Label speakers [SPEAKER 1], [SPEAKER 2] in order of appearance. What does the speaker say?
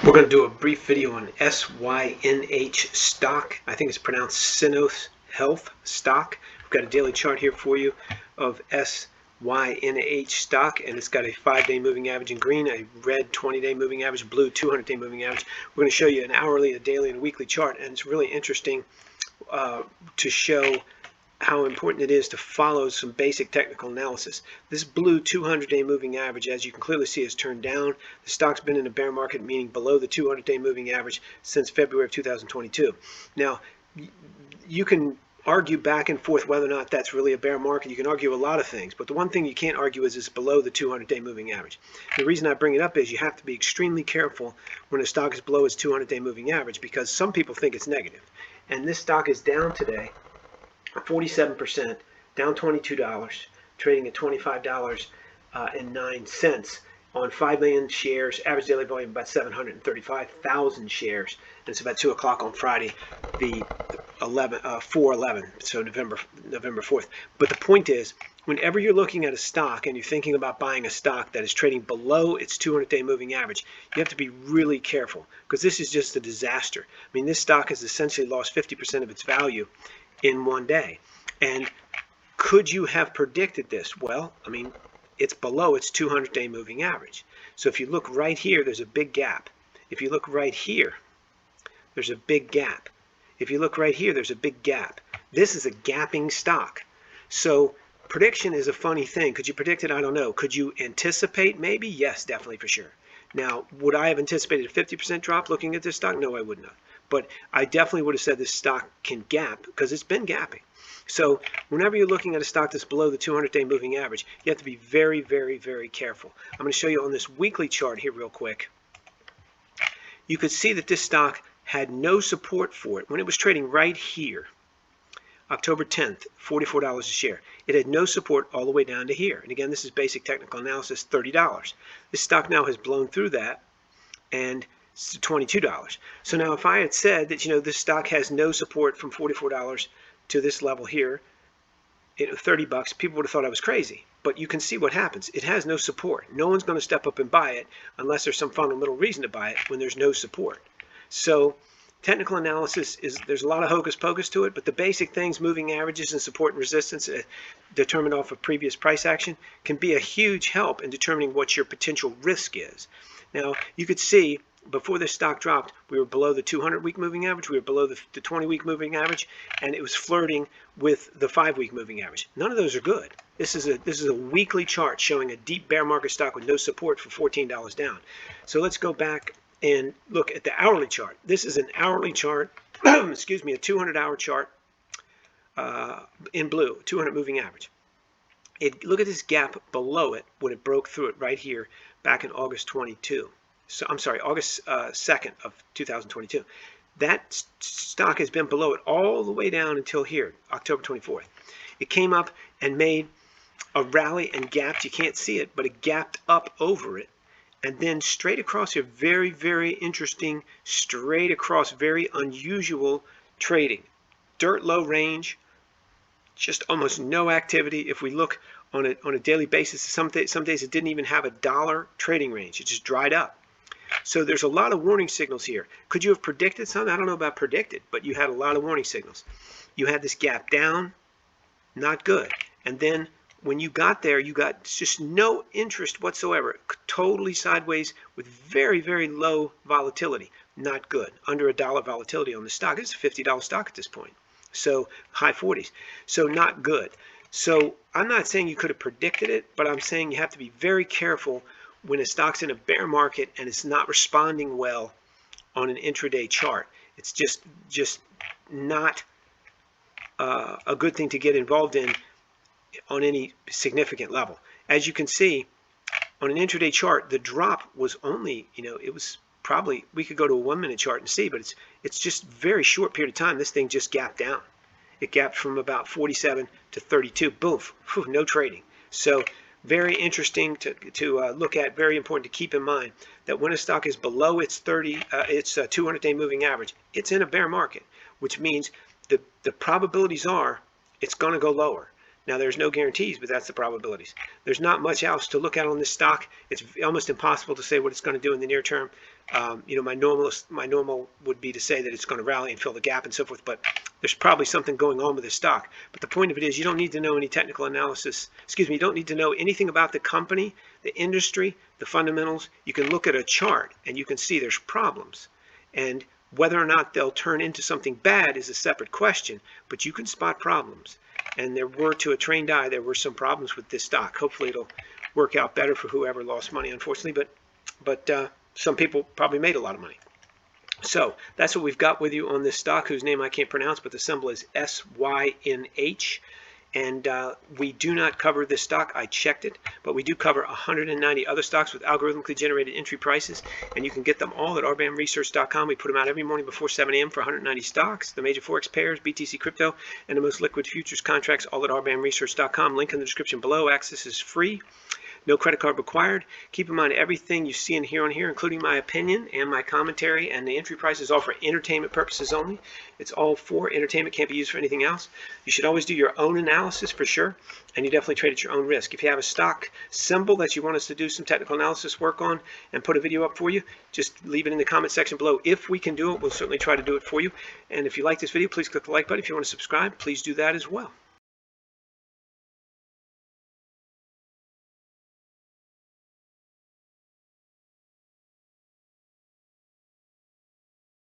[SPEAKER 1] We're going to do a brief video on SYNH stock. I think it's pronounced Syneos Health Stock. We've got a daily chart here for you of SYNH stock, and it's got a 5-day moving average in green, a red 20-day moving average, blue 200-day moving average. We're going to show you an hourly, a daily, and a weekly chart, and it's really interesting to show how important it is to follow some basic technical analysis. This blue 200-day moving average, as you can clearly see, has turned down. The stock's been in a bear market, meaning below the 200-day moving average since February of 2022. Now, you can argue back and forth whether or not that's really a bear market. You can argue a lot of things, but the one thing you can't argue is it's below the 200-day moving average. The reason I bring it up is you have to be extremely careful when a stock is below its 200-day moving average, because some people think it's negative. And this stock is down today 47%, down $22, trading at $25.09 on 5 million shares, average daily volume about 735,000 shares. And it's about 2 o'clock on Friday, the 4/11, so November 4th. But the point is, whenever you're looking at a stock and you're thinking about buying a stock that is trading below its 200-day moving average, you have to be really careful, because this is just a disaster. I mean, this stock has essentially lost 50% of its value in one day. And could you have predicted this? Well, I mean, it's below its 200-day moving average. So if you look right here, there's a big gap. If you look right here, there's a big gap. If you look right here, there's a big gap. This is a gapping stock. So prediction is a funny thing. Could you predict it? I don't know. Could you anticipate? Maybe. Yes, definitely, for sure. Now, would I have anticipated a 50% drop looking at this stock? No, I would not. But I definitely would have said this stock can gap, because it's been gapping. So whenever you're looking at a stock that's below the 200-day moving average, you have to be very, very, very careful. I'm going to show you on this weekly chart here real quick. You could see that this stock had no support for it when it was trading right here, October 10th, $44 a share. It had no support all the way down to here. And again, this is basic technical analysis, $30. This stock now has blown through that, and it's $22. So now if I had said that, this stock has no support from $44 to this level here, $30, people would have thought I was crazy. But you can see what happens. It has no support. No one's going to step up and buy it unless there's some fundamental reason to buy it when there's no support. So technical analysis there's a lot of hocus pocus to it, but the basic things, moving averages and support and resistance determined off of previous price action, can be a huge help in determining what your potential risk is. Now, you could see before this stock dropped, we were below the 200-week moving average, we were below the 20-week moving average, and it was flirting with the 5-week moving average. None of those are good. This is a weekly chart showing a deep bear market stock with no support for $14 down. So let's go back and look at the hourly chart. This is an hourly chart, excuse me, a 200-hour chart in blue, 200 moving average. Look at this gap below it when it broke through it right here back in August 22. So I'm sorry, August 2nd of 2022. That stock has been below it all the way down until here, October 24th. It came up and made a rally and gapped. You can't see it, but it gapped up over it. And then straight across here, very, very interesting, straight across, very unusual trading. Dirt low range, just almost no activity. If we look on a daily basis, some days it didn't even have $1 trading range. It just dried up. So there's a lot of warning signals here. Could you have predicted something? I don't know about predicted, but you had a lot of warning signals. You had this gap down, not good. And then when you got there, you got just no interest whatsoever. Totally sideways with very, very low volatility. Not good. Under $1 volatility on the stock. It's a $50 stock at this point. So high 40s. So not good. So I'm not saying you could have predicted it, but I'm saying you have to be very careful when a stock's in a bear market and it's not responding well on an intraday chart. It's just not a good thing to get involved in on any significant level. As you can see, on an intraday chart, the drop was only, it was probably, we could go to a 1-minute chart and see, but it's just very short period of time. This thing just gapped down. It gapped from about 47 to 32. Boom, no trading. So very interesting to look at, very important to keep in mind that when a stock is below its 200-day moving average, it's in a bear market, which means the probabilities are it's going to go lower. Now, there's no guarantees, but that's the probabilities. There's not much else to look at on this stock. It's almost impossible to say what it's going to do in the near term. My normal would be to say that it's going to rally and fill the gap and so forth, but there's probably something going on with this stock. But the point of it is, you don't need to know any technical analysis. Excuse me, you don't need to know anything about the company, the industry, the fundamentals. You can look at a chart and you can see there's problems. And whether or not they'll turn into something bad is a separate question, but you can spot problems. And there were, to a trained eye, there were some problems with this stock. Hopefully it'll work out better for whoever lost money, unfortunately, but some people probably made a lot of money. So that's what we've got with you on this stock, whose name I can't pronounce, but the symbol is SYNH. And we do not cover this stock. I checked it, but we do cover 190 other stocks with algorithmically generated entry prices, and you can get them all at rbamresearch.com. We put them out every morning before 7 a.m. for 190 stocks, the major forex pairs, BTC crypto, and the most liquid futures contracts, all at rbamresearch.com. Link in the description below. Access is free. No credit card required. Keep in mind, everything you see and hear on here, including my opinion and my commentary and the entry price, is all for entertainment purposes only. It's all for entertainment, can't be used for anything else. You should always do your own analysis for sure, and you definitely trade at your own risk. If you have a stock symbol that you want us to do some technical analysis work on and put a video up for you, just leave it in the comment section below. If we can do it, we'll certainly try to do it for you. And if you like this video, please click the like button. If you want to subscribe, please do that as well.